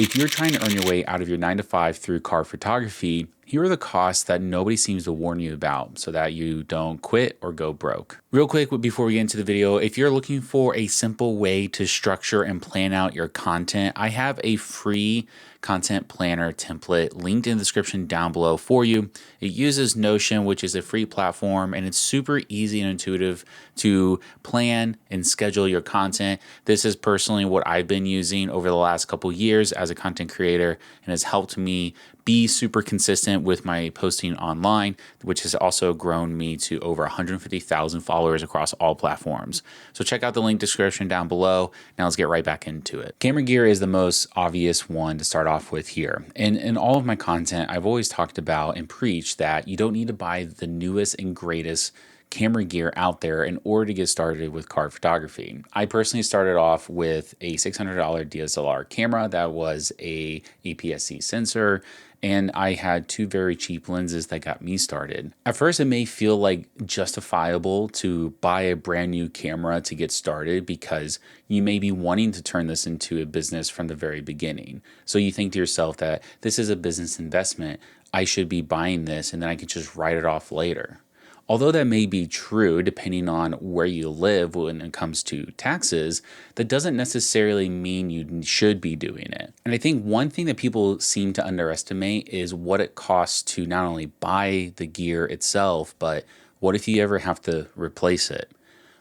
If you're trying to earn your way out of your 9 to 5 through car photography, here are the costs that nobody seems to warn you about so that you don't quit or go broke. Real quick, before we get into the video, if you're looking for a simple way to structure and plan out your content, I have a free content planner template linked in the description down below for you. It uses Notion, which is a free platform, and it's super easy and intuitive to plan and schedule your content. This is personally what I've been using over the last couple years as a content creator and has helped me be super consistent with my posting online, which has also grown me to over 150,000 followers across all platforms. So check out the link description down below. Now let's get right back into it. Camera gear is the most obvious one to start off with here. And in all of my content, I've always talked about and preached that you don't need to buy the newest and greatest camera gear out there in order to get started with car photography. I personally started off with a $600 DSLR camera that was a APS-C sensor, and I had two very cheap lenses that got me started. At first, it may feel like justifiable to buy a brand new camera to get started because you may be wanting to turn this into a business from the very beginning. So you think to yourself that this is a business investment, I should be buying this and then I can just write it off later. Although that may be true depending on where you live when it comes to taxes, that doesn't necessarily mean you should be doing it. And I think one thing that people seem to underestimate is what it costs to not only buy the gear itself, but what if you ever have to replace it?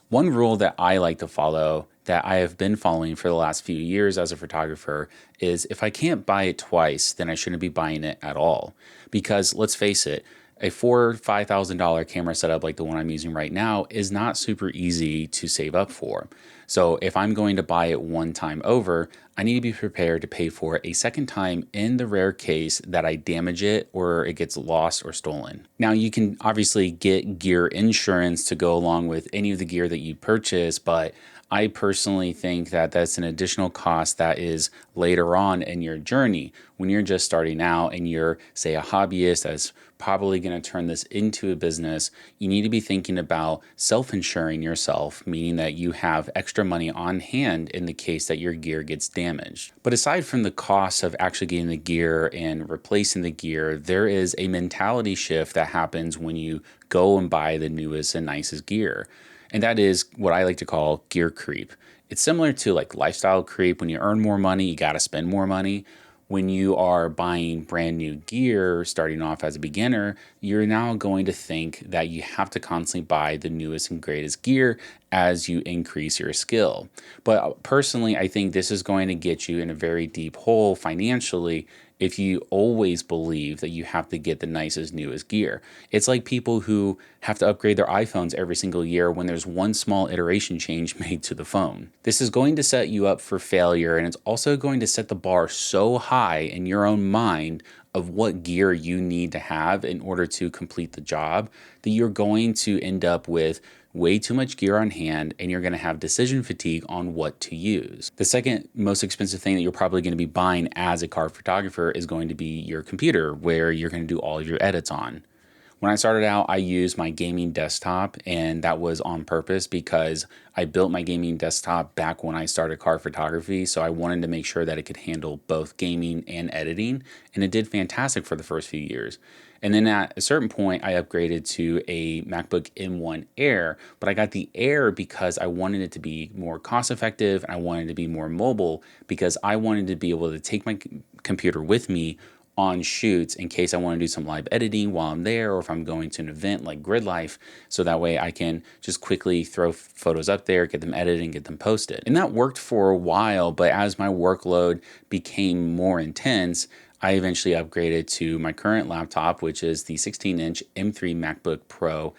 One rule that I like to follow, that I have been following for the last few years as a photographer, is if I can't buy it twice, then I shouldn't be buying it at all. Because let's face it, a $4,000 or $5,000 camera setup like the one I'm using right now is not super easy to save up for. So if I'm going to buy it one time over, I need to be prepared to pay for it a second time in the rare case that I damage it or it gets lost or stolen. Now you can obviously get gear insurance to go along with any of the gear that you purchase, but I personally think that that's an additional cost that is later on in your journey. When you're just starting out and you're, say, a hobbyist that's probably going to turn this into a business, you need to be thinking about self-insuring yourself, meaning that you have extra money on hand in the case that your gear gets damaged. But aside from the cost of actually getting the gear and replacing the gear, there is a mentality shift that happens when you go and buy the newest and nicest gear. And that is what I like to call gear creep. It's similar to like lifestyle creep. When you earn more money, you got to spend more money. When you are buying brand new gear, starting off as a beginner, you're now going to think that you have to constantly buy the newest and greatest gear as you increase your skill. But personally, I think this is going to get you in a very deep hole financially if you always believe that you have to get the nicest, newest gear. It's like people who have to upgrade their iPhones every single year when there's one small iteration change made to the phone. This is going to set you up for failure, and it's also going to set the bar so high in your own mind of what gear you need to have in order to complete the job that you're going to end up with way too much gear on hand, and you're going to have decision fatigue on what to use. The second most expensive thing that you're probably going to be buying as a car photographer is going to be your computer, where you're going to do all of your edits on. When I started out, I used my gaming desktop, and that was on purpose because I built my gaming desktop back when I started car photography, so I wanted to make sure that it could handle both gaming and editing, and it did fantastic for the first few years. And then at a certain point, I upgraded to a MacBook M1 Air, but I got the Air because I wanted it to be more cost effective and I wanted it to be more mobile because I wanted to be able to take my computer with me on shoots in case I want to do some live editing while I'm there, or if I'm going to an event like Grid Life, so that way I can just quickly throw photos up there, get them edited, and get them posted. And that worked for a while, but as my workload became more intense, I eventually upgraded to my current laptop, which is the 16-inch M3 MacBook Pro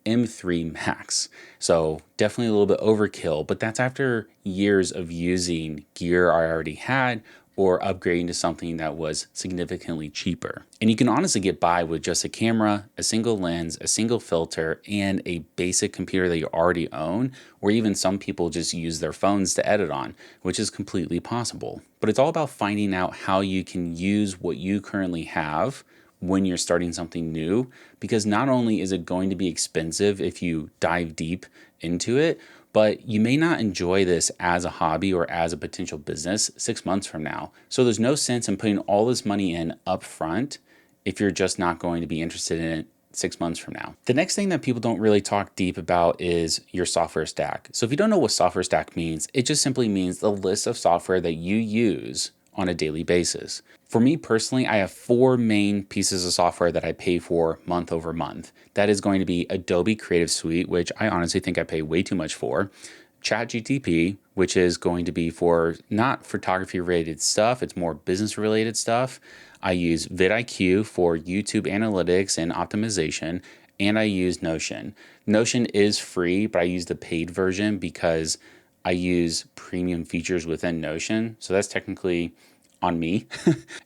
M3 Max. So definitely a little bit overkill, but that's after years of using gear I already had or upgrading to something that was significantly cheaper. And you can honestly get by with just a camera, a single lens, a single filter, and a basic computer that you already own, or even some people just use their phones to edit on, which is completely possible. But it's all about finding out how you can use what you currently have when you're starting something new, because not only is it going to be expensive if you dive deep into it, but you may not enjoy this as a hobby or as a potential business 6 months from now. So there's no sense in putting all this money in upfront if you're just not going to be interested in it 6 months from now. The next thing that people don't really talk deep about is your software stack. So if you don't know what software stack means, it just simply means the list of software that you use on a daily basis. For me personally, I have 4 main pieces of software that I pay for month over month. That is going to be Adobe Creative Suite, which I honestly think I pay way too much for. ChatGPT, which is going to be for not photography related stuff, it's more business related stuff. I use vidIQ for YouTube analytics and optimization, and I use Notion. Notion is free, but I use the paid version because I use premium features within Notion. So that's technically on me.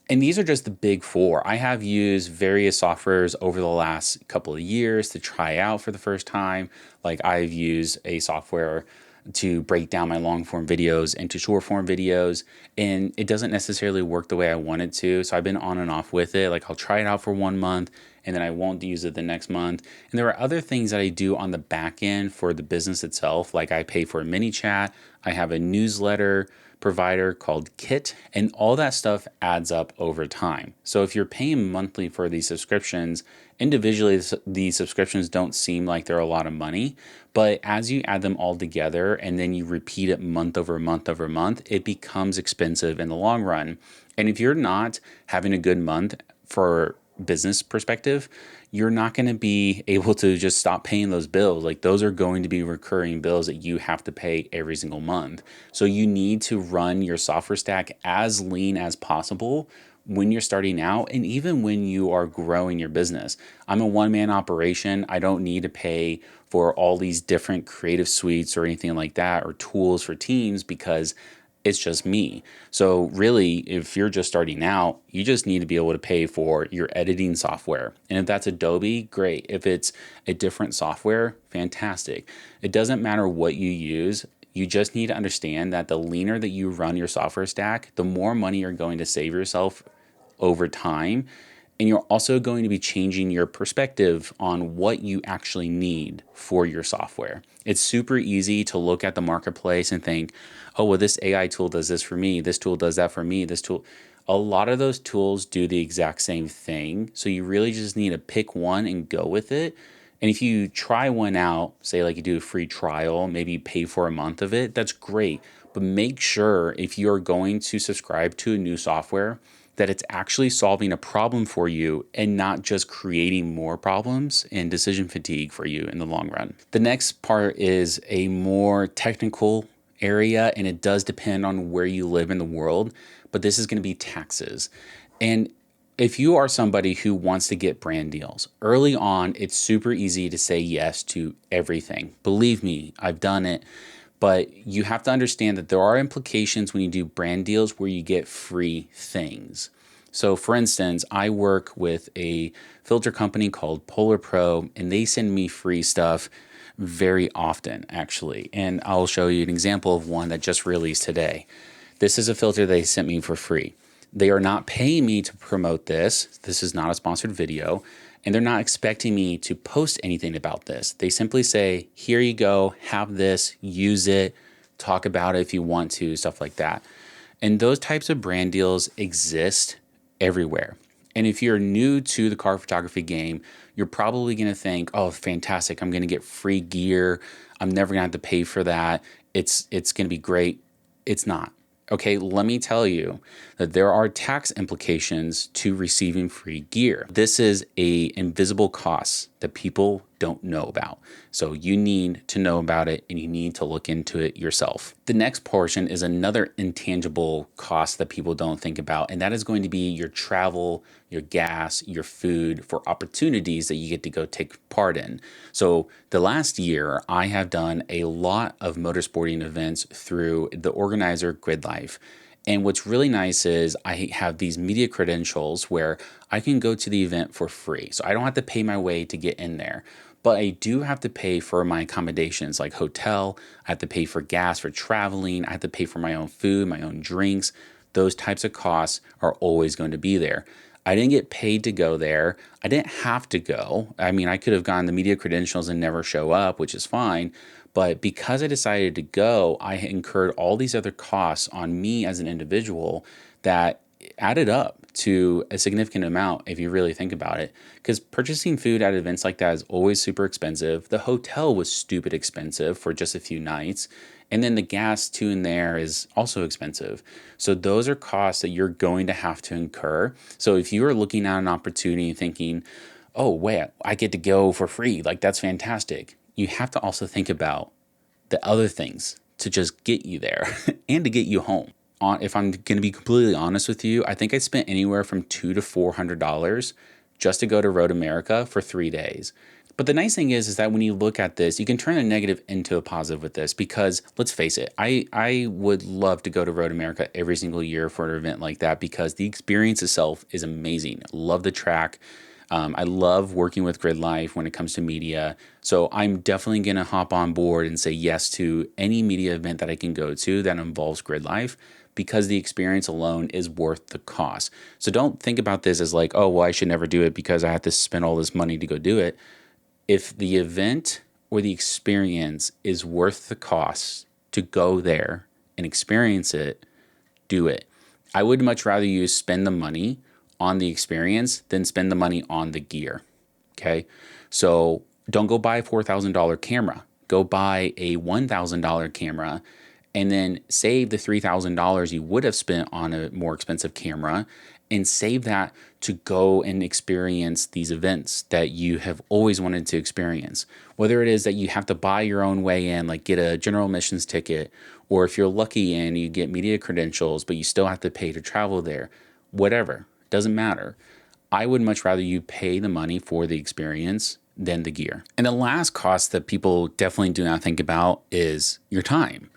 And these are just the big 4. I have used various softwares over the last couple of years to try out for the first time. Like I've used a software to break down my long form videos into short form videos, and it doesn't necessarily work the way I want it to. So I've been on and off with it. Like I'll try it out for 1 month and then I won't use it the next month. And there are other things that I do on the back end for the business itself. Like I pay for a ManyChat, I have a newsletter provider called Kit, and all that stuff adds up over time. So if you're paying monthly for these subscriptions, individually these subscriptions don't seem like they're a lot of money, but as you add them all together and then you repeat it month over month over month, it becomes expensive in the long run. And if you're not having a good month for business perspective, you're not going to be able to just stop paying those bills. Like those are going to be recurring bills that you have to pay every single month. So you need to run your software stack as lean as possible when you're starting out and even when you are growing your business. I'm a one-man operation. I don't need to pay for all these different creative suites or anything like that or tools for teams because it's just me. So really, if you're just starting out, you just need to be able to pay for your editing software. And if that's Adobe, great. If it's a different software, fantastic. It doesn't matter what you use. You just need to understand that the leaner that you run your software stack, the more money you're going to save yourself over time. And you're also going to be changing your perspective on what you actually need for your software. It's super easy to look at the marketplace and think, oh, well, this AI tool does this for me. This tool does that for me. This tool, a lot of those tools do the exact same thing. So you really just need to pick one and go with it. And if you try one out, say like you do a free trial, maybe you pay for a month of it, that's great. But make sure if you're going to subscribe to a new software, that it's actually solving a problem for you and not just creating more problems and decision fatigue for you in the long run. The next part is a more technical area, and it does depend on where you live in the world, but this is going to be taxes. And if you are somebody who wants to get brand deals, early on, it's super easy to say yes to everything. Believe me, I've done it. But you have to understand that there are implications when you do brand deals where you get free things. So for instance, I work with a filter company called Polar Pro, and they send me free stuff very often, actually. And I'll show you an example of one that just released today. This is a filter they sent me for free. They are not paying me to promote this. This is not a sponsored video. And they're not expecting me to post anything about this. They simply say, here you go, have this, use it, talk about it if you want to, stuff like that. And those types of brand deals exist everywhere. And if you're new to the car photography game, you're probably going to think, oh, fantastic, I'm going to get free gear. I'm never going to have to pay for that. It's going to be great. It's not. Okay, let me tell you that there are tax implications to receiving free gear. This is an invisible cost that people don't know about. So you need to know about it and you need to look into it yourself. The next portion is another intangible cost that people don't think about, and that is going to be your travel, your gas, your food for opportunities that you get to go take part in. So the last year, I have done a lot of motorsporting events through the organizer GridLife. And what's really nice is I have these media credentials where I can go to the event for free. So I don't have to pay my way to get in there. But I do have to pay for my accommodations like hotel. I have to pay for gas for traveling. I have to pay for my own food, my own drinks. Those types of costs are always going to be there. I didn't get paid to go there. I didn't have to go. I mean, I could have gotten the media credentials and never show up, which is fine. But because I decided to go, I incurred all these other costs on me as an individual that added up to a significant amount if you really think about it. Because purchasing food at events like that is always super expensive. The hotel was stupid expensive for just a few nights. And then the gas too in there is also expensive. So those are costs that you're going to have to incur. So if you are looking at an opportunity and thinking, oh, wait, I get to go for free, like that's fantastic, you have to also think about the other things to just get you there and to get you home. If I'm going to be completely honest with you, I think I spent anywhere from $200 to $400 just to go to Road America for 3 days. But the nice thing is that when you look at this, you can turn a negative into a positive with this, because let's face it, I would love to go to Road America every single year for an event like that, because the experience itself is amazing. I love the track. I love working with Grid Life when it comes to media. So I'm definitely going to hop on board and say yes to any media event that I can go to that involves Grid Life, because the experience alone is worth the cost. So don't think about this as like, oh, well, I should never do it because I have to spend all this money to go do it. If the event or the experience is worth the cost to go there and experience it, do it. I would much rather you spend the money on the experience than spend the money on the gear. Okay. So don't go buy a $4,000 camera. Go buy a $1,000 camera and then save the $3,000 you would have spent on a more expensive camera, and save that to go and experience these events that you have always wanted to experience. Whether it is that you have to buy your own way in, like get a general admissions ticket, or if you're lucky and you get media credentials, but you still have to pay to travel there, whatever, doesn't matter. I would much rather you pay the money for the experience than the gear. And the last cost that people definitely do not think about is your time.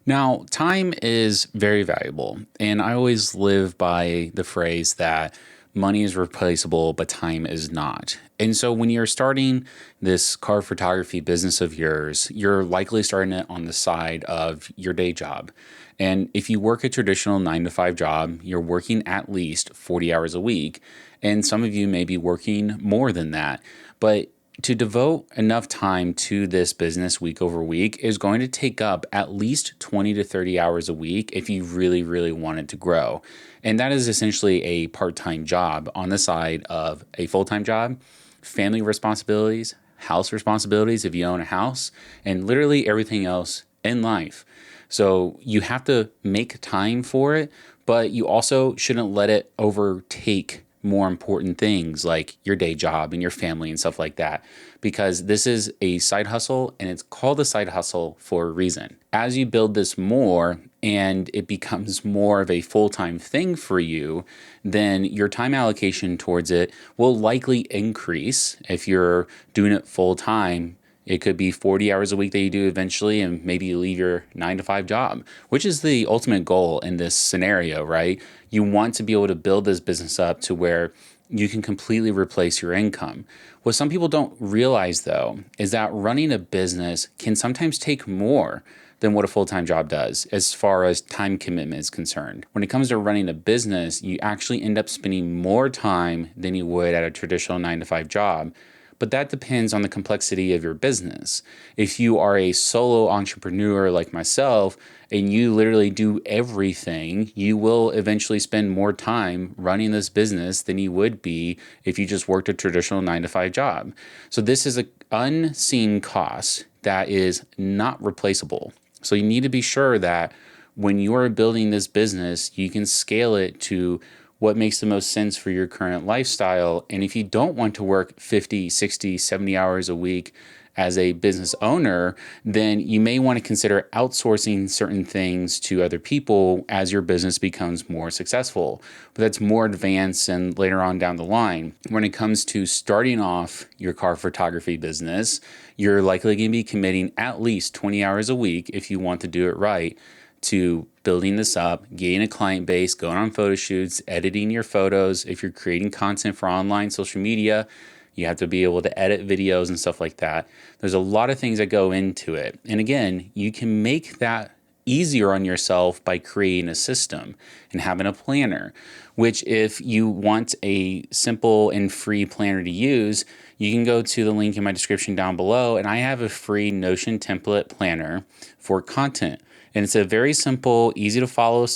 Now, time is very valuable, and I always live by the phrase that money is replaceable, but time is not. And so when you're starting this car photography business of yours, you're likely starting it on the side of your day job. And if you work a traditional 9 to 5 job, you're working at least 40 hours a week, and some of you may be working more than that. But to devote enough time to this business week over week is going to take up at least 20 to 30 hours a week if you really, really want it to grow. And that is essentially a part-time job on the side of a full-time job, family responsibilities, house responsibilities if you own a house, and literally everything else in life. So you have to make time for it, but you also shouldn't let it overtake more important things like your day job and your family and stuff like that, because this is a side hustle, and it's called a side hustle for a reason. As you build this more and it becomes more of a full-time thing for you, then your time allocation towards it will likely increase. If you're doing it full-time, it could be 40 hours a week that you do eventually, and maybe you leave your 9 to 5 job, which is the ultimate goal in this scenario, right? You want to be able to build this business up to where you can completely replace your income. What some people don't realize, though, is that running a business can sometimes take more than what a full-time job does as far as time commitment is concerned. When it comes to running a business, you actually end up spending more time than you would at a traditional 9 to 5 job. But that depends on the complexity of your business. If you are a solo entrepreneur like myself and you literally do everything, you will eventually spend more time running this business than you would be if you just worked a traditional 9 to 5 job. So this is an unseen cost that is not replaceable. So you need to be sure that when you are building this business, you can scale it to what makes the most sense for your current lifestyle. And if you don't want to work 50, 60, 70 hours a week as a business owner, then you may want to consider outsourcing certain things to other people as your business becomes more successful. But that's more advanced and later on down the line. When it comes to starting off your car photography business, you're likely going to be committing at least 20 hours a week if you want to do it right, to building this up, getting a client base, going on photo shoots, editing your photos. If you're creating content for online social media, you have to be able to edit videos and stuff like that. There's a lot of things that go into it. And again, you can make that easier on yourself by creating a system and having a planner, which if you want a simple and free planner to use, you can go to the link in my description down below, and I have a free Notion template planner for content. And it's a very simple, easy to follow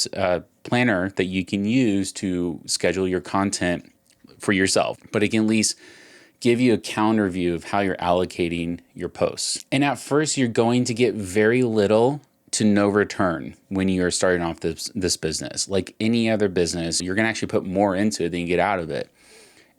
planner that you can use to schedule your content for yourself. But it can at least give you a calendar view of how you're allocating your posts. And at first, you're going to get very little to no return when you're starting off this business. Like any other business, you're going to actually put more into it than you get out of it.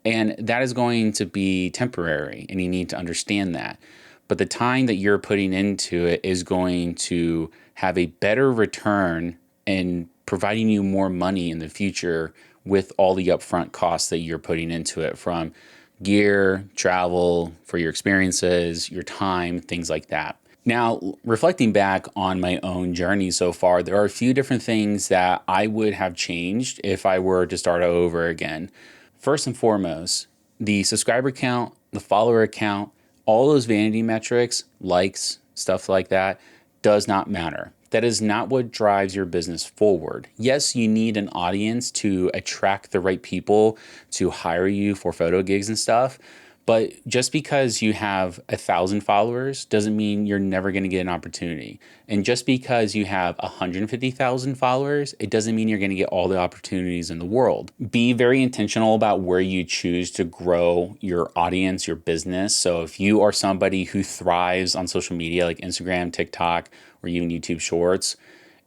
And that is going to be temporary, and you need to understand that. But the time that you're putting into it is going to have a better return and providing you more money in the future with all the upfront costs that you're putting into it, from gear, travel, for your experiences, your time, things like that. Now, reflecting back on my own journey so far, there are a few different things that I would have changed if I were to start over again. First and foremost, the subscriber count, the follower count, all those vanity metrics, likes, stuff like that, does not matter. That is not what drives your business forward. Yes, you need an audience to attract the right people to hire you for photo gigs and stuff. But just because you have 1,000 followers doesn't mean you're never going to get an opportunity. And just because you have 150,000 followers, it doesn't mean you're going to get all the opportunities in the world. Be very intentional about where you choose to grow your audience, your business. So if you are somebody who thrives on social media like Instagram, TikTok, or even YouTube Shorts,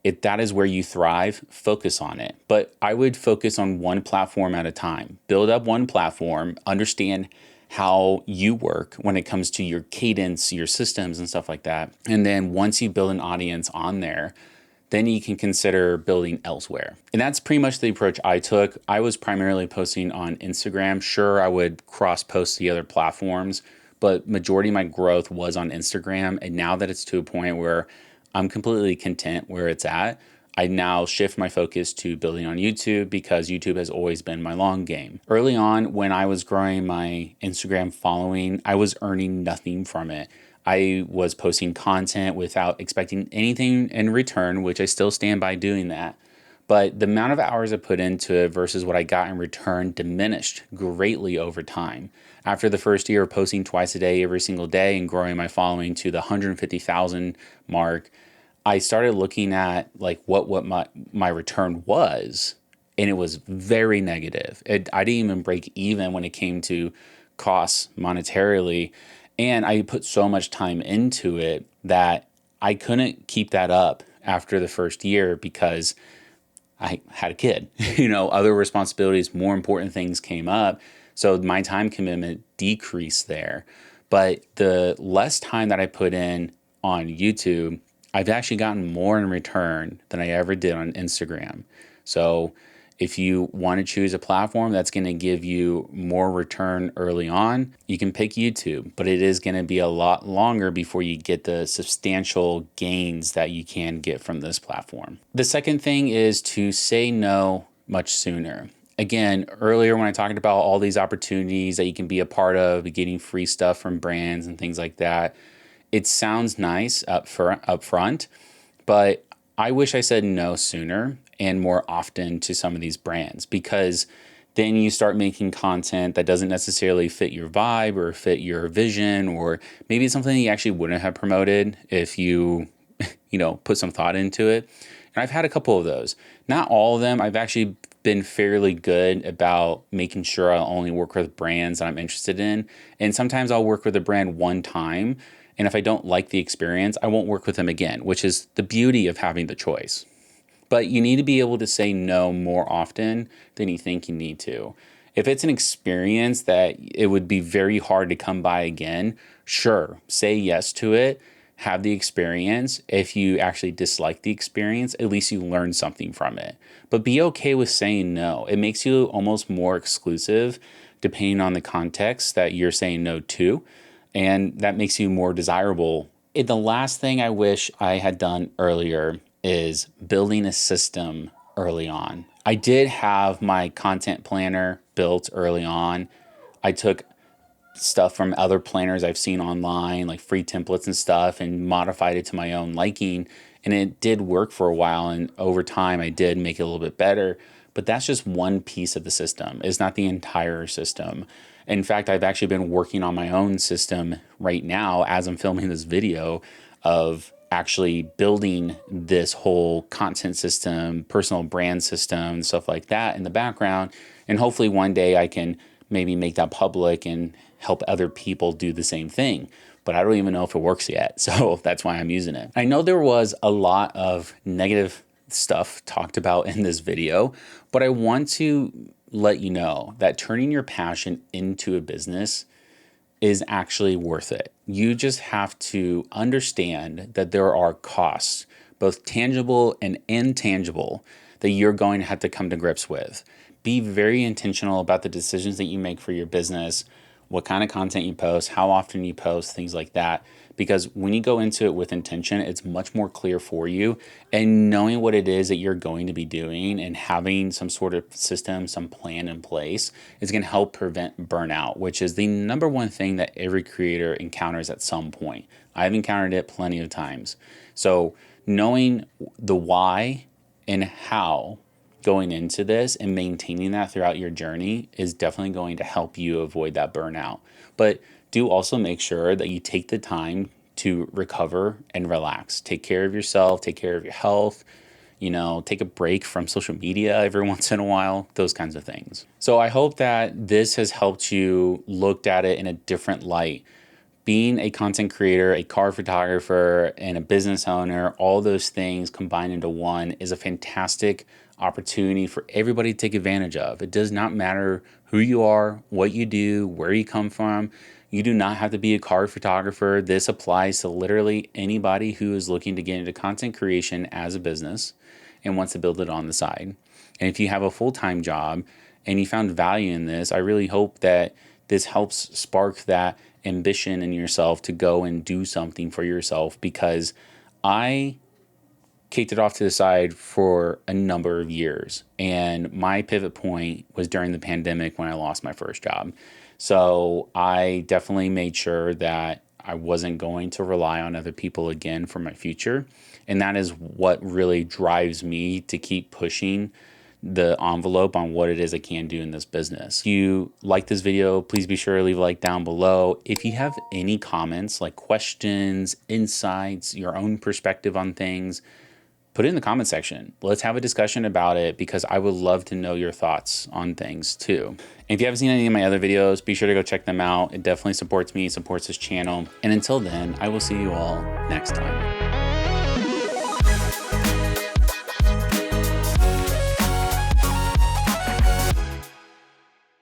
if that is where you thrive, focus on it. But I would focus on one platform at a time. Build up one platform, understand how you work when it comes to your cadence, your systems and stuff like that. And then once you build an audience on there, then you can consider building elsewhere. And that's pretty much the approach I took. I was primarily posting on Instagram. Sure, I would cross post the other platforms, but majority of my growth was on Instagram. And now that it's to a point where I'm completely content where it's at, I now shift my focus to building on YouTube because YouTube has always been my long game. Early on, when I was growing my Instagram following, I was earning nothing from it. I was posting content without expecting anything in return, which I still stand by doing that. But the amount of hours I put into it versus what I got in return diminished greatly over time. After the first year of posting twice a day, every single day, and growing my following to the 150,000 mark, I started looking at like what my return was, and it was very negative. I didn't even break even when it came to costs monetarily, and I put so much time into it that I couldn't keep that up after the first year because I had a kid. Other responsibilities, more important things came up, so my time commitment decreased there. But the less time that I put in on YouTube, I've actually gotten more in return than I ever did on Instagram. So if you want to choose a platform that's going to give you more return early on, you can pick YouTube, but it is going to be a lot longer before you get the substantial gains that you can get from this platform. The second thing is to say no much sooner. Again, earlier when I talked about all these opportunities that you can be a part of, getting free stuff from brands and things like that, it sounds nice up front, but I wish I said no sooner and more often to some of these brands, because then you start making content that doesn't necessarily fit your vibe or fit your vision, or maybe it's something you actually wouldn't have promoted if you, put some thought into it. And I've had a couple of those. Not all of them. I've actually been fairly good about making sure I'll only work with brands that I'm interested in. And sometimes I'll work with a brand one time, and if I don't like the experience, I won't work with them again, which is the beauty of having the choice. But you need to be able to say no more often than you think you need to. If it's an experience that it would be very hard to come by again, sure, say yes to it, have the experience. If you actually dislike the experience, at least you learn something from it. But be okay with saying no. It makes you almost more exclusive depending on the context that you're saying no to. And that makes you more desirable. And the last thing I wish I had done earlier is building a system early on. I did have my content planner built early on. I took stuff from other planners I've seen online, like free templates and stuff, and modified it to my own liking. And it did work for a while. And over time, I did make it a little bit better. But that's just one piece of the system. It's not the entire system. In fact, I've actually been working on my own system right now as I'm filming this video of actually building this whole content system, personal brand system, stuff like that in the background. And hopefully one day I can maybe make that public and help other people do the same thing. But I don't even know if it works yet. So that's why I'm using it. I know there was a lot of negative stuff talked about in this video, but I want to let you know that turning your passion into a business is actually worth it. You just have to understand that there are costs, both tangible and intangible, that you're going to have to come to grips with. Be very intentional about the decisions that you make for your business, what kind of content you post, how often you post, things like that. Because when you go into it with intention, it's much more clear for you. And knowing what it is that you're going to be doing and having some sort of system, some plan in place is going to help prevent burnout, which is the number one thing that every creator encounters at some point. I've encountered it plenty of times. So knowing the why and how going into this and maintaining that throughout your journey is definitely going to help you avoid that burnout. But do also make sure that you take the time to recover and relax. Take care of yourself, take care of your health, take a break from social media every once in a while, those kinds of things. So I hope that this has helped you look at it in a different light. Being a content creator, a car photographer, and a business owner, all those things combined into one is a fantastic opportunity for everybody to take advantage of. It does not matter who you are, what you do, where you come from. You do not have to be a car photographer. This applies to literally anybody who is looking to get into content creation as a business and wants to build it on the side. And if you have a full-time job and you found value in this, I really hope that this helps spark that ambition in yourself to go and do something for yourself, because I kicked it off to the side for a number of years. And my pivot point was during the pandemic when I lost my first job. So I definitely made sure that I wasn't going to rely on other people again for my future. And that is what really drives me to keep pushing the envelope on what it is I can do in this business. If you like this video, please be sure to leave a like down below. If you have any comments, like questions, insights, your own perspective on things, put it in the comment section. Let's have a discussion about it, because I would love to know your thoughts on things too. And if you haven't seen any of my other videos, be sure to go check them out. It definitely supports me, supports this channel. And until then, I will see you all next time.